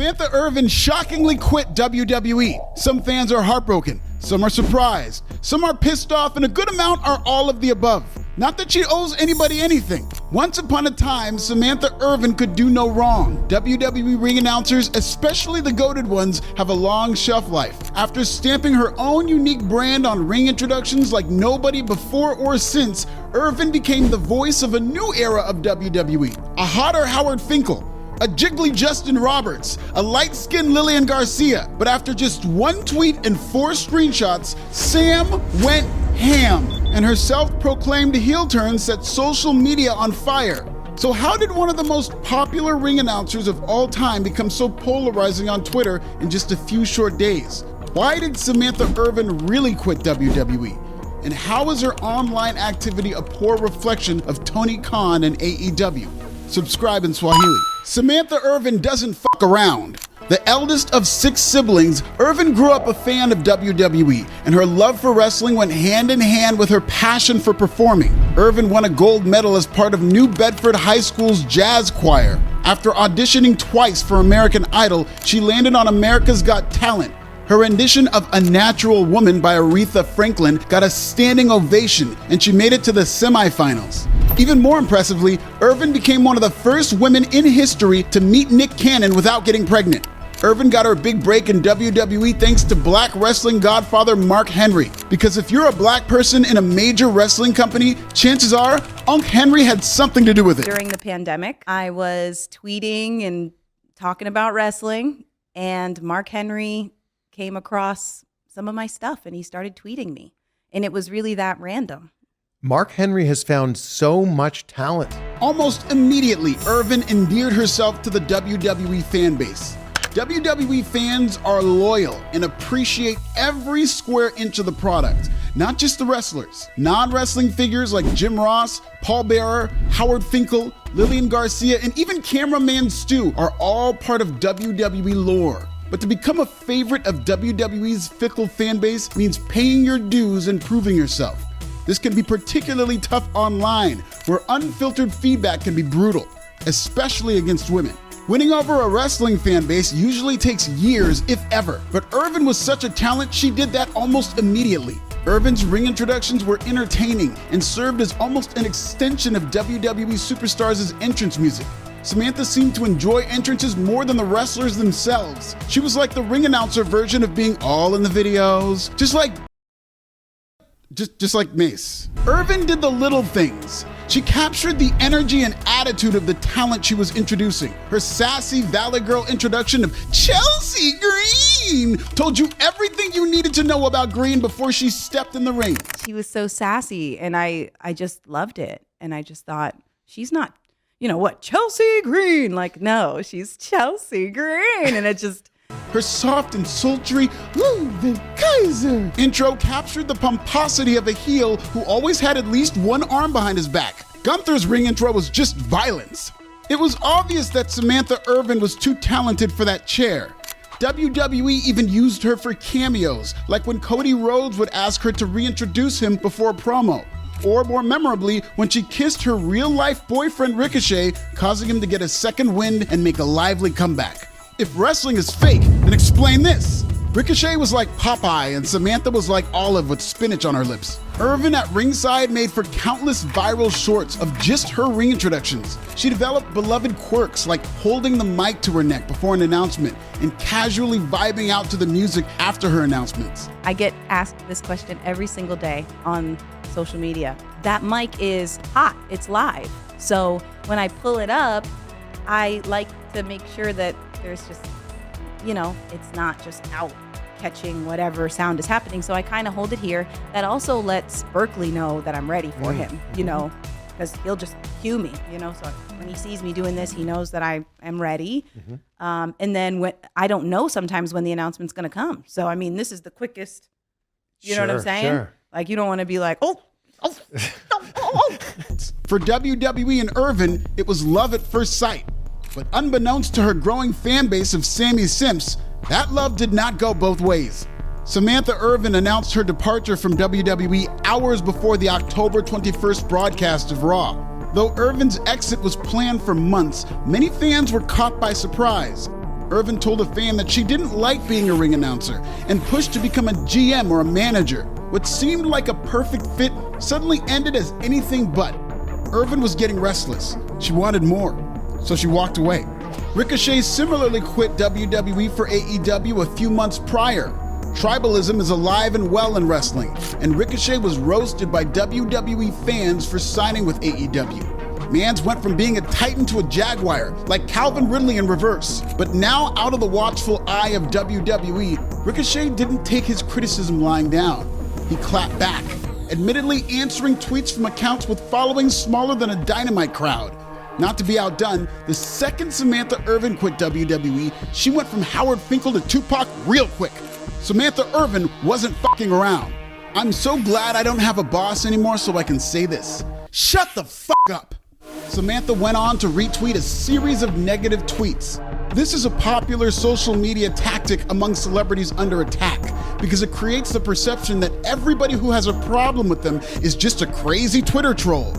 Samantha Irvin shockingly quit WWE. Some fans are heartbroken, some are surprised, some are pissed off, and a good amount are all of the above. Not that she owes anybody anything. Once upon a time, Samantha Irvin could do no wrong. WWE ring announcers, especially the goated ones, have a long shelf life. After stamping her own unique brand on ring introductions like nobody before or since, Irvin became the voice of a new era of WWE. A Hotter Howard Finkel, a Jiggly Justin Roberts, a Lightskinned Lillian Garcia. But after just one tweet and 4 screenshots, Sam went ham, and her self-proclaimed heel turn set social media on fire. So how did one of the most popular ring announcers of all time become so polarizing on Twitter in just a few short days? Why did Samantha Irvin really quit WWE? And how is her online activity a poor reflection of Tony Khan and AEW? Subscribe in Swahili. Samantha Irvin doesn't fuck around. The eldest of 6 siblings, Irvin grew up a fan of WWE, and her love for wrestling went hand in hand with her passion for performing. Irvin won a gold medal as part of New Bedford High School's jazz choir. After auditioning twice for American Idol, she landed on America's Got Talent. Her rendition of A Natural Woman by Aretha Franklin got a standing ovation, and she made it to the semifinals. Even more impressively, Irvin became one of the first women in history to meet Nick Cannon without getting pregnant. Irvin got her big break in WWE thanks to black wrestling godfather Mark Henry. Because if you're a black person in a major wrestling company, chances are Unc Henry had something to do with it. During the pandemic, I was tweeting and talking about wrestling, and Mark Henry came across some of my stuff and he started tweeting me. And it was really that random. Mark Henry has found so much talent. Almost immediately, Irvin endeared herself to the WWE fan base. WWE fans are loyal and appreciate every square inch of the product, not just the wrestlers. Non-wrestling figures like Jim Ross, Paul Bearer, Howard Finkel, Lillian Garcia, and even cameraman Stu are all part of WWE lore. But to become a favorite of WWE's fickle fan base means paying your dues and proving yourself. This can be particularly tough online, where unfiltered feedback can be brutal, especially against women. Winning over a wrestling fan base usually takes years, if ever, but Irvin was such a talent she did that almost immediately. Irvin's ring introductions were entertaining and served as almost an extension of WWE superstars' entrance music. Samantha seemed to enjoy entrances more than the wrestlers themselves. She was like the ring announcer version of being all in the videos, just like Mace. Irvin did the little things. She captured the energy and attitude of the talent she was introducing. Her sassy Valley Girl introduction of Chelsea Green told you everything you needed to know about Green before she stepped in the ring. She was so sassy, and I just loved it. And I just thought, she's not, Chelsea Green. Like, no, she's Chelsea Green. And it just... Her soft and sultry Ludwig Kaiser intro captured the pomposity of a heel who always had at least one arm behind his back. Gunther's ring intro was just violence. It was obvious that Samantha Irvin was too talented for that chair. WWE even used her for cameos, like when Cody Rhodes would ask her to reintroduce him before a promo. Or more memorably, when she kissed her real-life boyfriend Ricochet, causing him to get a second wind and make a lively comeback. If wrestling is fake, then explain this. Ricochet was like Popeye and Samantha was like Olive with spinach on her lips. Irvin at ringside made for countless viral shorts of just her ring introductions. She developed beloved quirks like holding the mic to her neck before an announcement and casually vibing out to the music after her announcements. I get asked this question every single day on social media. That mic is hot, it's live. So when I pull it up, I like to make sure that there's just, it's not just out catching whatever sound is happening. So I kind of hold it here. That also lets Berkeley know that I'm ready for him, because he'll just cue me, So when he sees me doing this, he knows that I am ready. Mm-hmm. And then when I don't know sometimes when the announcement's going to come. So, this is the quickest, know what I'm saying? Sure. Like, you don't want to be like, oh. For WWE and Irvin, it was love at first sight. But unbeknownst to her growing fan base of Sammy Simps, that love did not go both ways. Samantha Irvin announced her departure from WWE hours before the October 21st broadcast of Raw. Though Irvin's exit was planned for months, many fans were caught by surprise. Irvin told a fan that she didn't like being a ring announcer and pushed to become a GM or a manager. What seemed like a perfect fit suddenly ended as anything but. Irvin was getting restless. She wanted more, so she walked away. Ricochet similarly quit WWE for AEW a few months prior. Tribalism is alive and well in wrestling, and Ricochet was roasted by WWE fans for signing with AEW. Mans went from being a titan to a jaguar, like Calvin Ridley in reverse. But now, out of the watchful eye of WWE, Ricochet didn't take his criticism lying down. He clapped back, admittedly answering tweets from accounts with followings smaller than a Dynamite crowd. Not to be outdone, the second Samantha Irvin quit WWE, she went from Howard Finkel to Tupac real quick. Samantha Irvin wasn't fucking around. I'm so glad I don't have a boss anymore so I can say this. Shut the fuck up. Samantha went on to retweet a series of negative tweets. This is a popular social media tactic among celebrities under attack because it creates the perception that everybody who has a problem with them is just a crazy Twitter troll.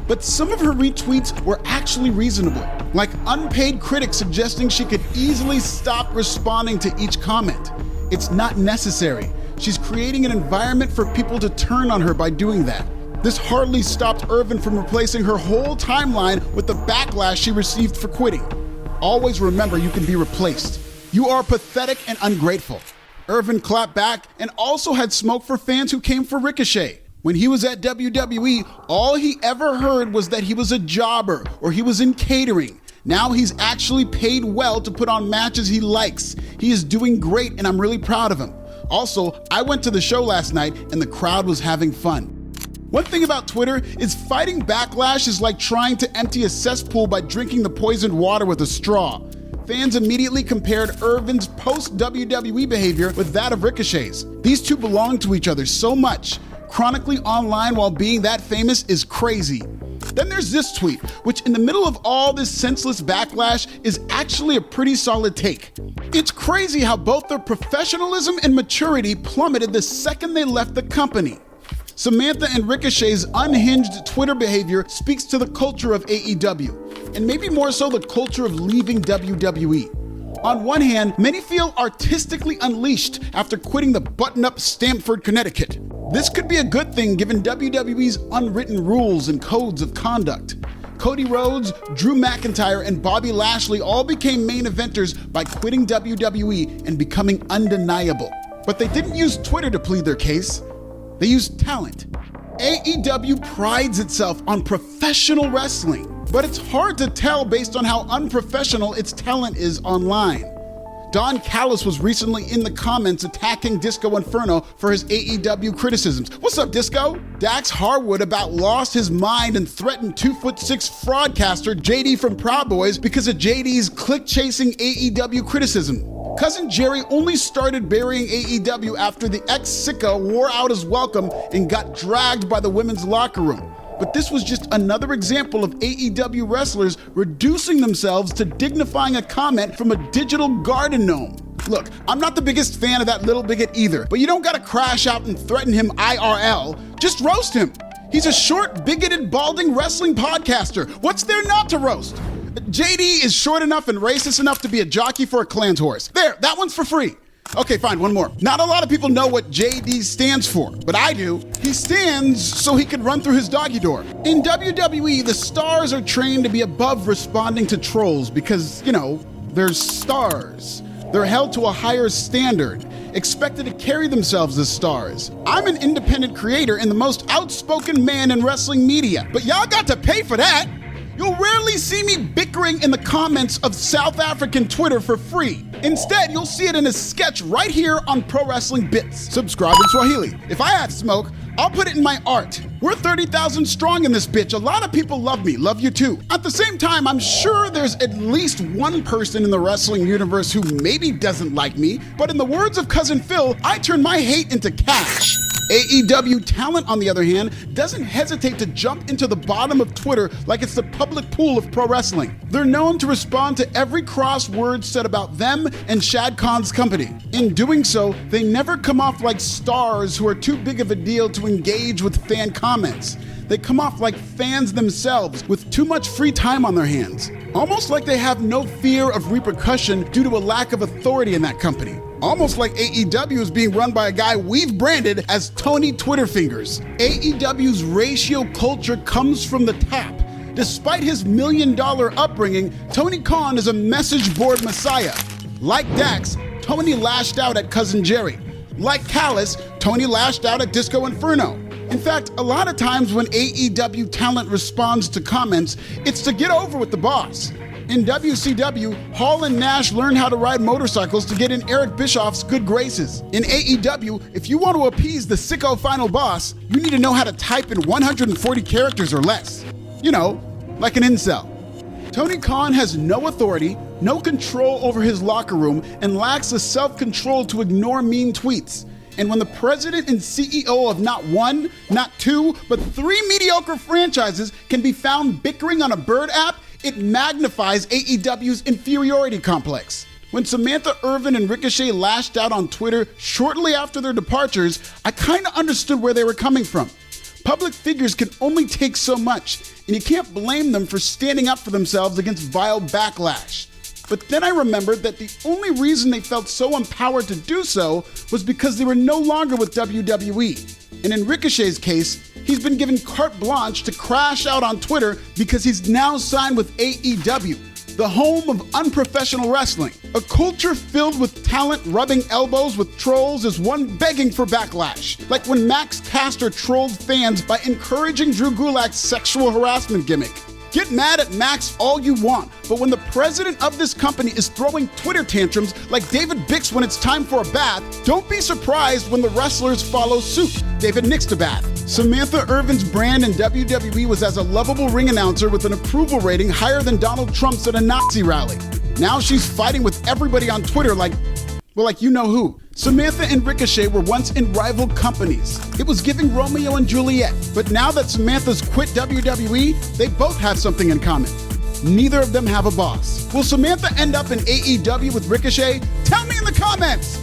But some of her retweets were actually reasonable, like unpaid critics suggesting she could easily stop responding to each comment. It's not necessary. She's creating an environment for people to turn on her by doing that. This hardly stopped Irvin from replacing her whole timeline with the backlash she received for quitting. Always remember you can be replaced. You are pathetic and ungrateful. Irvin clapped back and also had smoke for fans who came for Ricochet. When he was at WWE, all he ever heard was that he was a jobber or he was in catering. Now he's actually paid well to put on matches he likes. He is doing great and I'm really proud of him. Also, I went to the show last night and the crowd was having fun. One thing about Twitter is fighting backlash is like trying to empty a cesspool by drinking the poisoned water with a straw. Fans immediately compared Irvin's post-WWE behavior with that of Ricochet's. These two belong to each other so much. Chronically online while being that famous is crazy. Then there's this tweet, which in the middle of all this senseless backlash is actually a pretty solid take. It's crazy how both their professionalism and maturity plummeted the second they left the company. Samantha and Ricochet's unhinged Twitter behavior speaks to the culture of AEW, and maybe more so the culture of leaving WWE. On one hand, many feel artistically unleashed after quitting the button-up Stamford, Connecticut. This could be a good thing given WWE's unwritten rules and codes of conduct. Cody Rhodes, Drew McIntyre, and Bobby Lashley all became main eventers by quitting WWE and becoming undeniable. But they didn't use Twitter to plead their case. They used talent. AEW prides itself on professional wrestling, but it's hard to tell based on how unprofessional its talent is online. Don Callis was recently in the comments attacking Disco Inferno for his AEW criticisms. What's up, Disco? Dax Harwood about lost his mind and threatened 2'6" fraudcaster JD from Proud Boys because of JD's click-chasing AEW criticism. Cousin Jerry only started burying AEW after the ex-sicko wore out his welcome and got dragged by the women's locker room. But this was just another example of AEW wrestlers reducing themselves to dignifying a comment from a digital garden gnome. Look, I'm not the biggest fan of that little bigot either, but you don't gotta crash out and threaten him IRL. Just roast him. He's a short, bigoted, balding wrestling podcaster. What's there not to roast? JD is short enough and racist enough to be a jockey for a Clans horse. There, that one's for free. Okay, fine, one more. Not a lot of people know what JD stands for, but I do. He stands so he can run through his doggy door. In WWE, the stars are trained to be above responding to trolls because, they're stars. They're held to a higher standard, expected to carry themselves as stars. I'm an independent creator and the most outspoken man in wrestling media, but y'all got to pay for that. You'll rarely see me bickering in the comments of South African Twitter for free. Instead, you'll see it in a sketch right here on Pro Wrestling Bits. Subscribe in Swahili. If I have smoke, I'll put it in my art. We're 30,000 strong in this bitch. A lot of people love me. Love you too. At the same time, I'm sure there's at least one person in the wrestling universe who maybe doesn't like me, but in the words of Cousin Phil, I turn my hate into cash. AEW talent, on the other hand, doesn't hesitate to jump into the bottom of Twitter like it's the public pool of pro wrestling. They're known to respond to every cross word said about them and Shad Khan's company. In doing so, they never come off like stars who are too big of a deal to engage with fan comments. they come off like fans themselves with too much free time on their hands. Almost like they have no fear of repercussion due to a lack of authority in that company. Almost like AEW is being run by a guy we've branded as Tony Twitterfingers. AEW's ratio culture comes from the top. Despite his $1 million upbringing, Tony Khan is a message board messiah. Like Dax, Tony lashed out at Cousin Jerry. Like Callis, Tony lashed out at Disco Inferno. In fact, a lot of times when AEW talent responds to comments, it's to get over with the boss. In WCW, Hall and Nash learned how to ride motorcycles to get in Eric Bischoff's good graces. In AEW, if you want to appease the sicko final boss, you need to know how to type in 140 characters or less. You know, like an incel. Tony Khan has no authority, no control over his locker room, and lacks the self-control to ignore mean tweets. And when the president and CEO of not one, not two, but 3 mediocre franchises can be found bickering on a Bird app, it magnifies AEW's inferiority complex. When Samantha Irvin and Ricochet lashed out on Twitter shortly after their departures, I kind of understood where they were coming from. Public figures can only take so much, and you can't blame them for standing up for themselves against vile backlash. But then I remembered that the only reason they felt so empowered to do so was because they were no longer with WWE. And in Ricochet's case, he's been given carte blanche to crash out on Twitter because he's now signed with AEW, the home of unprofessional wrestling. A culture filled with talent rubbing elbows with trolls is one begging for backlash. Like when Max Caster trolled fans by encouraging Drew Gulak's sexual harassment gimmick. Get mad at Max all you want, but when the president of this company is throwing Twitter tantrums like David Bix when it's time for a bath, don't be surprised when the wrestlers follow suit. David nixed a bath. Samantha Irvin's brand in WWE was as a lovable ring announcer with an approval rating higher than Donald Trump's at a Nazi rally. Now she's fighting with everybody on Twitter like you know who. Samantha and Ricochet were once in rival companies. It was giving Romeo and Juliet. But now that Samantha's quit WWE, they both have something in common. Neither of them have a boss. Will Samantha end up in AEW with Ricochet? Tell me in the comments!